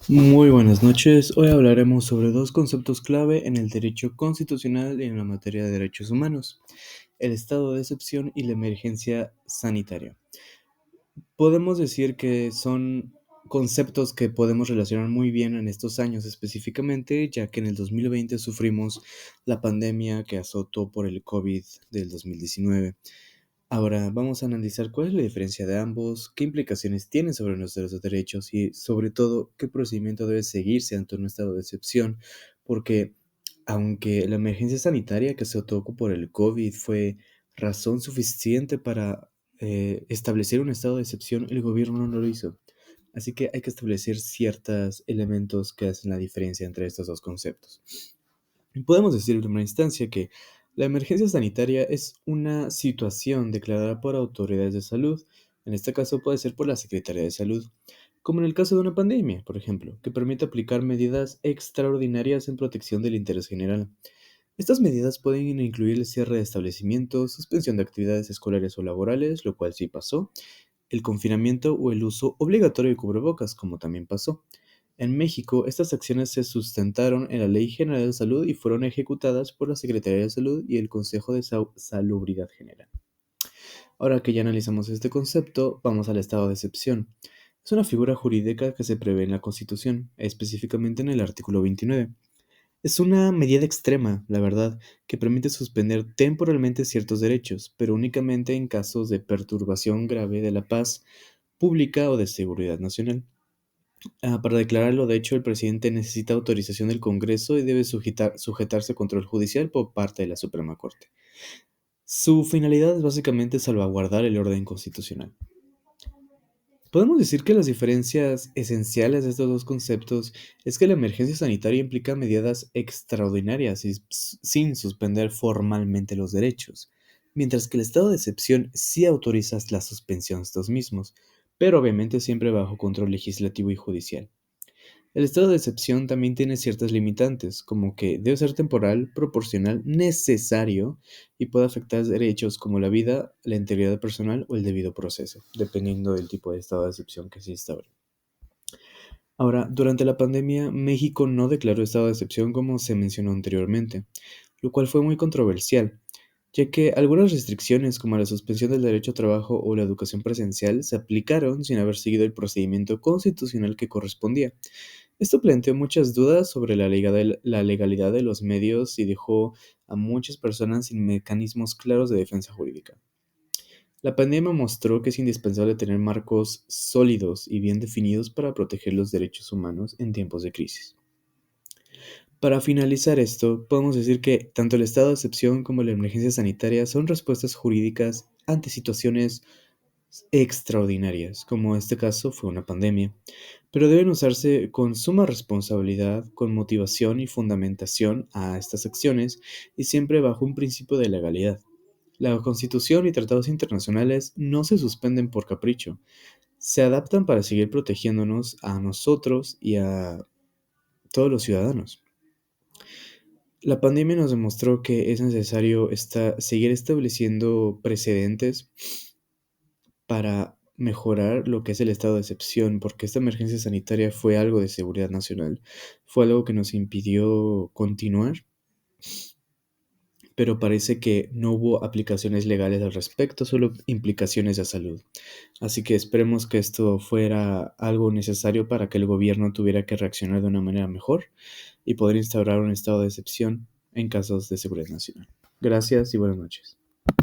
Muy buenas noches. Hoy hablaremos sobre dos conceptos clave en el derecho constitucional y en la materia de derechos humanos: el estado de excepción y la emergencia sanitaria. Podemos decir que son conceptos que podemos relacionar muy bien en estos años específicamente, ya que en el 2020 sufrimos la pandemia que azotó por el COVID del 2019. Ahora vamos a analizar cuál es la diferencia de ambos, qué implicaciones tienen sobre nuestros derechos y sobre todo qué procedimiento debe seguirse ante un estado de excepción, porque aunque la emergencia sanitaria que se otorgó por el COVID fue razón suficiente para establecer un estado de excepción, el gobierno no lo hizo. Así que hay que establecer ciertos elementos que hacen la diferencia entre estos dos conceptos. Podemos decir en primera instancia que la emergencia sanitaria es una situación declarada por autoridades de salud, en este caso puede ser por la Secretaría de Salud, como en el caso de una pandemia, por ejemplo, que permite aplicar medidas extraordinarias en protección del interés general. Estas medidas pueden incluir el cierre de establecimientos, suspensión de actividades escolares o laborales, lo cual sí pasó, el confinamiento o el uso obligatorio de cubrebocas, como también pasó. En México, estas acciones se sustentaron en la Ley General de Salud y fueron ejecutadas por la Secretaría de Salud y el Consejo de Salubridad General. Ahora que ya analizamos este concepto, vamos al estado de excepción. Es una figura jurídica que se prevé en la Constitución, específicamente en el artículo 29. Es una medida extrema, la verdad, que permite suspender temporalmente ciertos derechos, pero únicamente en casos de perturbación grave de la paz pública o de seguridad nacional. Para declararlo, de hecho, el presidente necesita autorización del Congreso y debe sujetarse a control judicial por parte de la Suprema Corte. Su finalidad es básicamente salvaguardar el orden constitucional. Podemos decir que las diferencias esenciales de estos dos conceptos es que la emergencia sanitaria implica medidas extraordinarias y sin suspender formalmente los derechos, mientras que el estado de excepción sí autoriza la suspensión de estos mismos, pero obviamente siempre bajo control legislativo y judicial. El estado de excepción también tiene ciertas limitantes, como que debe ser temporal, proporcional, necesario y puede afectar derechos como la vida, la integridad personal o el debido proceso, dependiendo del tipo de estado de excepción que se instaure. Ahora, durante la pandemia, México no declaró estado de excepción como se mencionó anteriormente, lo cual fue muy controversial, ya que algunas restricciones como la suspensión del derecho a trabajo o la educación presencial se aplicaron sin haber seguido el procedimiento constitucional que correspondía. Esto planteó muchas dudas sobre la legalidad de los medios y dejó a muchas personas sin mecanismos claros de defensa jurídica. La pandemia mostró que es indispensable tener marcos sólidos y bien definidos para proteger los derechos humanos en tiempos de crisis. Para finalizar esto, podemos decir que tanto el estado de excepción como la emergencia sanitaria son respuestas jurídicas ante situaciones extraordinarias, como este caso fue una pandemia, pero deben usarse con suma responsabilidad, con motivación y fundamentación a estas acciones y siempre bajo un principio de legalidad. La Constitución y tratados internacionales no se suspenden por capricho, se adaptan para seguir protegiéndonos a nosotros y a todos los ciudadanos. La pandemia nos demostró que es necesario seguir estableciendo precedentes para mejorar lo que es el estado de excepción, porque esta emergencia sanitaria fue algo de seguridad nacional, fue algo que nos impidió continuar, pero parece que no hubo aplicaciones legales al respecto, solo implicaciones de salud. Así que esperemos que esto fuera algo necesario para que el gobierno tuviera que reaccionar de una manera mejor y poder instaurar un estado de excepción en casos de seguridad nacional. Gracias y buenas noches.